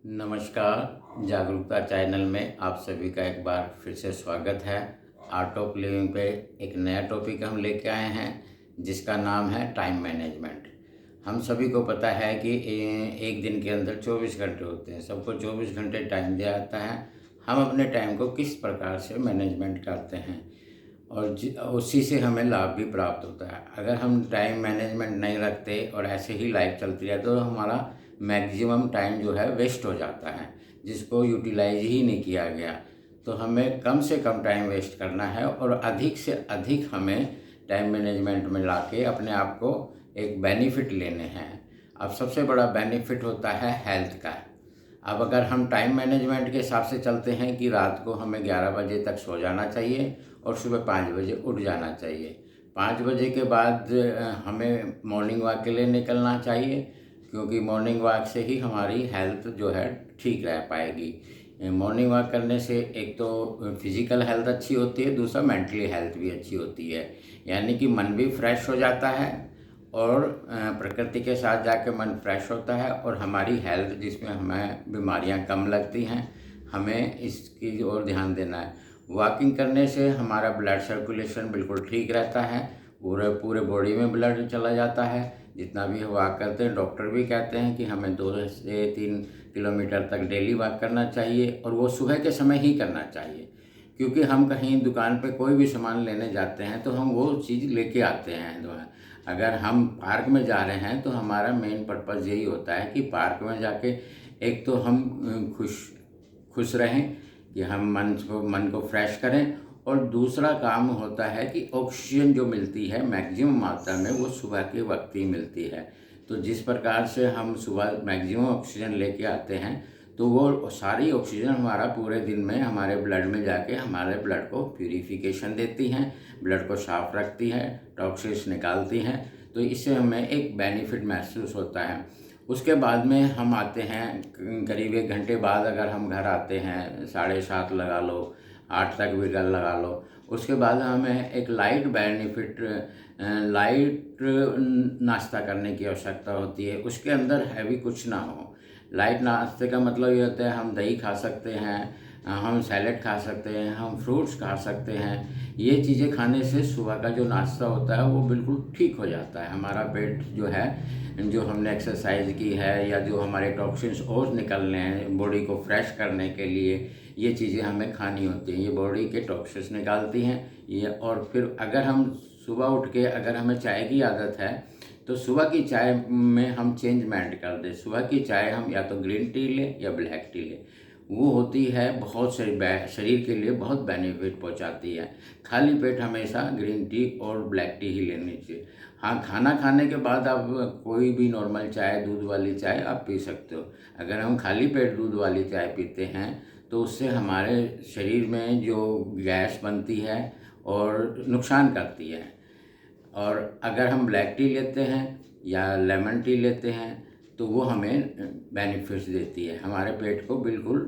नमस्कार। जागरूकता चैनल में आप सभी का एक बार फिर से स्वागत है। आर्ट ऑफ लिविंग पे एक नया टॉपिक हम लेके आए हैं जिसका नाम है टाइम मैनेजमेंट। हम सभी को पता है कि एक दिन के अंदर 24 घंटे होते हैं, सबको 24 घंटे टाइम दिया जाता है। हम अपने टाइम को किस प्रकार से मैनेजमेंट करते हैं और उसी से हमें लाभ भी प्राप्त होता है। अगर हम टाइम मैनेजमेंट नहीं रखते और ऐसे ही लाइफ चलती है तो हमारा मैक्सिमम टाइम जो है वेस्ट हो जाता है, जिसको यूटिलाइज ही नहीं किया गया। तो हमें कम से कम टाइम वेस्ट करना है और अधिक से अधिक हमें टाइम मैनेजमेंट में लाके अपने आप को एक बेनिफिट लेने हैं। अब सबसे बड़ा बेनिफिट होता है हेल्थ का। अब अगर हम टाइम मैनेजमेंट के हिसाब से चलते हैं कि रात को हमें 11 बजे तक सो जाना चाहिए और सुबह 5 बजे उठ जाना चाहिए। 5 बजे के बाद हमें मॉर्निंग वॉक के लिए निकलना चाहिए, क्योंकि मॉर्निंग वॉक से ही हमारी हेल्थ जो है ठीक रह पाएगी। मॉर्निंग वॉक करने से एक तो फिज़िकल हेल्थ अच्छी होती है, दूसरा मेंटली हेल्थ भी अच्छी होती है। यानी कि मन भी फ्रेश हो जाता है और प्रकृति के साथ जाके मन फ्रेश होता है और हमारी हेल्थ जिसमें हमें बीमारियां कम लगती हैं, हमें इसकी ओर ध्यान देना है। वॉकिंग करने से हमारा ब्लड सर्कुलेशन बिल्कुल ठीक रहता है, पूरे पूरे बॉडी में ब्लड चला जाता है। जितना भी वॉक करते हैं, डॉक्टर भी कहते हैं कि हमें 2 से 3 किलोमीटर तक डेली वॉक करना चाहिए और वो सुबह के समय ही करना चाहिए, क्योंकि हम कहीं दुकान पे कोई भी सामान लेने जाते हैं तो हम वो चीज़ लेके आते हैं। अगर हम पार्क में जा रहे हैं तो हमारा मेन पर्पज़ यही होता है कि पार्क में जाके एक तो हम खुश रहें कि हम मन को फ्रेश करें, और दूसरा काम होता है कि ऑक्सीजन जो मिलती है मैक्सिमम मात्रा में वो सुबह के वक्त ही मिलती है। तो जिस प्रकार से हम सुबह मैक्सिमम ऑक्सीजन लेके आते हैं तो वो सारी ऑक्सीजन हमारा पूरे दिन में हमारे ब्लड में जाके हमारे ब्लड को प्यूरिफिकेशन देती हैं, ब्लड को साफ रखती है, टॉक्सिन्स निकालती हैं। तो इससे हमें एक बेनिफिट महसूस होता है। उसके बाद में हम आते हैं करीब 1 घंटे बाद, अगर हम घर आते हैं 7:30 लगा लो, 8 तक भी लगा लो। उसके बाद हमें एक लाइट नाश्ता करने की आवश्यकता होती है। उसके अंदर हैवी कुछ ना हो। लाइट नाश्ते का मतलब ये होता है हम दही खा सकते हैं, हम सैलेड खा सकते हैं, हम फ्रूट्स खा सकते हैं। ये चीज़ें खाने से सुबह का जो नाश्ता होता है वो बिल्कुल ठीक हो जाता है। हमारा पेट जो है, जो हमने एक्सरसाइज की है या जो हमारे टॉक्सिन्स और निकलने हैं बॉडी को फ्रेश करने के लिए, ये चीज़ें हमें खानी होती हैं। ये बॉडी के टॉक्सिन्स निकालती हैं ये। और फिर अगर हम सुबह उठ के अगर हमें चाय की आदत है तो सुबह की चाय में हम चेंजमेंट कर दें। सुबह की चाय हम या तो ग्रीन टी लें या ब्लैक टी लें। वो होती है बहुत शरीर के लिए बहुत बेनिफिट पहुंचाती है। खाली पेट हमेशा ग्रीन टी और ब्लैक टी ही लेनी चाहिए। हाँ, खाना खाने के बाद आप कोई भी नॉर्मल चाय, दूध वाली चाय आप पी सकते हो। अगर हम खाली पेट दूध वाली चाय पीते हैं तो उससे हमारे शरीर में जो गैस बनती है और नुकसान करती है। और अगर हम ब्लैक टी लेते हैं या लेमन टी लेते हैं तो वो हमें बेनिफिट्स देती है, हमारे पेट को बिल्कुल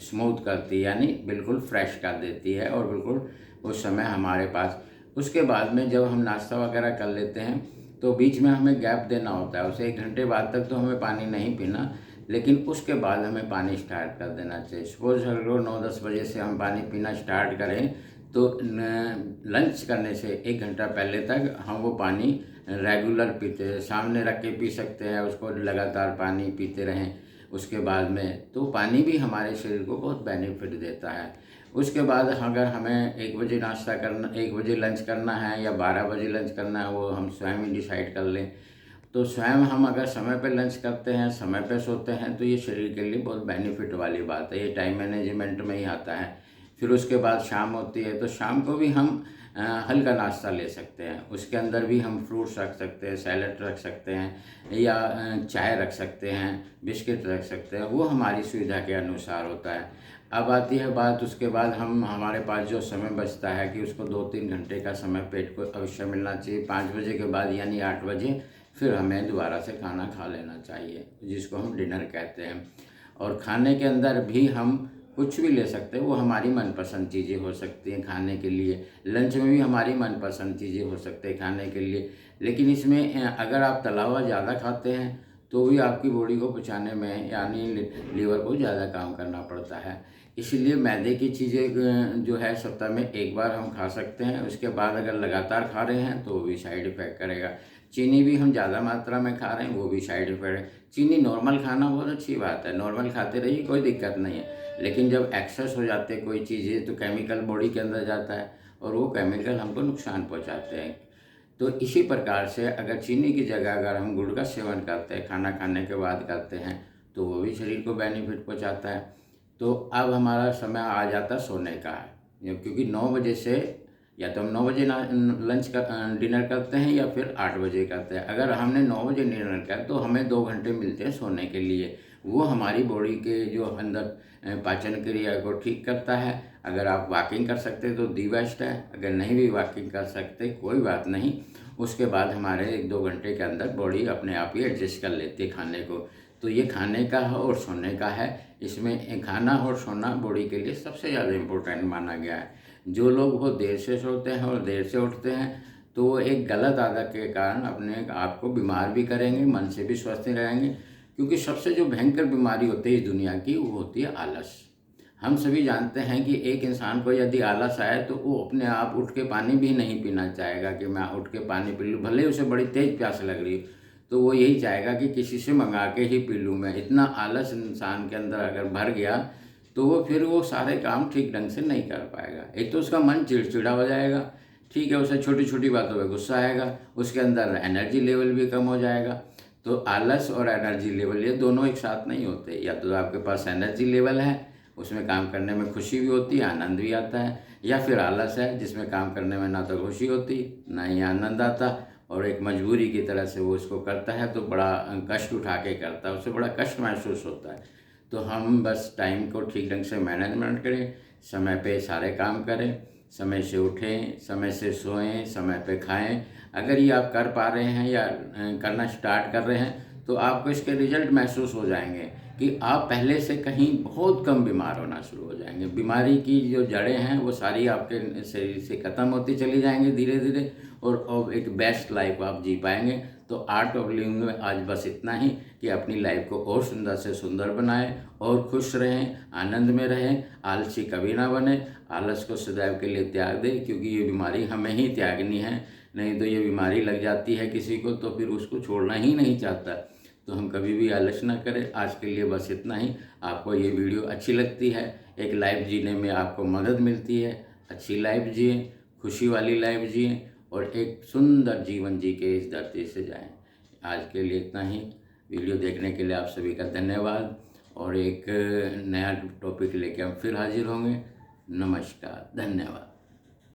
स्मूथ करती है, यानी बिल्कुल फ्रेश कर देती है और बिल्कुल उस समय हमारे पास। उसके बाद में जब हम नाश्ता वगैरह कर लेते हैं तो बीच में हमें गैप देना होता है। उसे 1 घंटे बाद तक तो हमें पानी नहीं पीना, लेकिन उसके बाद हमें पानी स्टार्ट कर देना चाहिए। सपोज अगर 9-10 बजे से हम पानी पीना स्टार्ट करें तो लंच करने से 1 घंटा पहले तक हम वो पानी रेगुलर पीते हैं। सामने रख के पी सकते हैं, उसको लगातार पानी पीते रहें। उसके बाद में तो पानी भी हमारे शरीर को बहुत बेनिफिट देता है। उसके बाद अगर हमें 1 बजे नाश्ता करना, 1 बजे लंच करना है या 12 बजे लंच करना है, वो हम स्वयं ही डिसाइड कर लें। तो स्वयं हम अगर समय पे लंच करते हैं, समय पे सोते हैं तो ये शरीर के लिए बहुत बेनिफिट वाली बात है। ये टाइम मैनेजमेंट में ही आता है। फिर उसके बाद शाम होती है तो शाम को भी हम हल्का नाश्ता ले सकते हैं। उसके अंदर भी हम फ्रूट्स रख सकते हैं, सैलेड रख सकते हैं या चाय रख सकते हैं, बिस्किट रख सकते हैं। वो हमारी सुविधा के अनुसार होता है। अब आती है बात, उसके बाद हमारे पास जो समय बचता है कि उसको 2-3 घंटे का समय पेट को अवश्य मिलना चाहिए। 5 बजे के बाद यानी 8 बजे फिर हमें दोबारा से खाना खा लेना चाहिए, जिसको हम डिनर कहते हैं। और खाने के अंदर भी हम कुछ भी ले सकते हैं, वो हमारी मनपसंद चीज़ें हो सकती हैं खाने के लिए। लंच में भी हमारी मनपसंद चीज़ें हो सकती हैं खाने के लिए। लेकिन इसमें अगर आप तला हुआ ज़्यादा खाते हैं तो भी आपकी बॉडी को पचाने में यानी लीवर को ज़्यादा काम करना पड़ता है। इसलिए मैदे की चीज़ें जो है सप्ताह में एक बार हम खा सकते हैं, उसके बाद अगर लगातार खा रहे हैं तो वो भी साइड इफ़ेक्ट करेगा। चीनी भी हम ज़्यादा मात्रा में खा रहे हैं, वो भी साइड इफ़ेक्ट है। चीनी नॉर्मल खाना बहुत अच्छी बात है, नॉर्मल खाते रहिए, कोई दिक्कत नहीं है। लेकिन जब एक्सेस हो जाते हैं कोई चीज़ें तो केमिकल बॉडी के अंदर जाता है और वो केमिकल हमको नुकसान पहुंचाते हैं। तो इसी प्रकार से अगर चीनी की जगह अगर हम गुड़ का सेवन करते हैं, खाना खाने के बाद करते हैं, तो वो भी शरीर को बेनिफिट पहुंचाता है। तो अब हमारा समय आ जाता सोने का, क्योंकि 9 बजे से या तो हम 9 बजे लंच कर डिनर करते हैं या फिर 8 बजे करते हैं। अगर हमने 9 बजे डिनर किया तो हमें 2 घंटे मिलते हैं सोने के लिए। वो हमारी बॉडी के जो अंदर पाचन क्रिया को ठीक करता है। अगर आप वॉकिंग कर सकते तो दी बेस्ट है, अगर नहीं भी वॉकिंग कर सकते कोई बात नहीं, उसके बाद हमारे 1-2 घंटे के अंदर बॉडी अपने आप ही एडजस्ट कर लेती है खाने को। तो ये खाने का है और सोने का है, इसमें खाना और सोना बॉडी के लिए सबसे ज़्यादा इम्पोर्टेंट माना गया है। जो लोग बहुत देर से सोते हैं और देर से उठते हैं तो वो एक गलत आदत के कारण अपने आप को बीमार भी करेंगे, मन से भी स्वस्थ रहेंगे। क्योंकि सबसे जो भयंकर बीमारी होती है इस दुनिया की वो होती है आलस। हम सभी जानते हैं कि एक इंसान को यदि आलस आए तो वो अपने आप उठ के पानी भी नहीं पीना चाहेगा कि मैं उठ के पानी पी लूँ, भले उसे बड़ी तेज प्यास लग रही है तो वो यही चाहेगा कि किसी से मंगा के ही पी लूँ मैं। इतना आलस इंसान के अंदर अगर भर गया तो वो फिर वो सारे काम ठीक ढंग से नहीं कर पाएगा। एक तो उसका मन चिड़चिड़ा हो जाएगा, ठीक है, उसे छोटी छोटी बातों पर गुस्सा आएगा, उसके अंदर एनर्जी लेवल भी कम हो जाएगा। तो आलस और एनर्जी लेवल ये दोनों एक साथ नहीं होते। या तो आपके पास एनर्जी लेवल है, उसमें काम करने में खुशी भी होती है, आनंद भी आता है, या फिर आलस है जिसमें काम करने में ना तो खुशी होती ना ही आनंद आता और एक मजबूरी की तरह से वो इसको करता है तो बड़ा कष्ट उठा के करता है, उसे बड़ा कष्ट महसूस होता है। तो हम बस टाइम को ठीक ढंग से मैनेजमेंट करें, समय पे सारे काम करें, समय से उठें, समय से सोएं, समय पे खाएं। अगर ये आप कर पा रहे हैं या करना स्टार्ट कर रहे हैं तो आपको इसके रिजल्ट महसूस हो जाएंगे कि आप पहले से कहीं बहुत कम बीमार होना शुरू हो जाएंगे। बीमारी की जो जड़ें हैं वो सारी आपके शरीर से ख़त्म होती चली जाएंगी धीरे धीरे और एक बेस्ट लाइफ आप जी पाएंगे। तो आर्ट ऑफ लिविंग में आज बस इतना ही कि अपनी लाइफ को और सुंदर से सुंदर बनाएं और खुश रहें, आनंद में रहें, आलसी कभी ना बने। आलस को सदैव के लिए त्याग दें, क्योंकि ये बीमारी हमें ही त्यागनी है, नहीं तो ये बीमारी लग जाती है किसी को तो फिर उसको छोड़ना ही नहीं चाहता। तो हम कभी भी आलस ना करें। आज के लिए बस इतना ही। आपको ये वीडियो अच्छी लगती है, एक लाइफ जीने में आपको मदद मिलती है, अच्छी लाइफ जिए, खुशी वाली लाइफ जिए और एक सुंदर जीवन जी के इस धरती से जाएं। आज के लिए इतना ही। वीडियो देखने के लिए आप सभी का धन्यवाद और एक नया टॉपिक लेके हम फिर हाजिर होंगे। नमस्कार, धन्यवाद।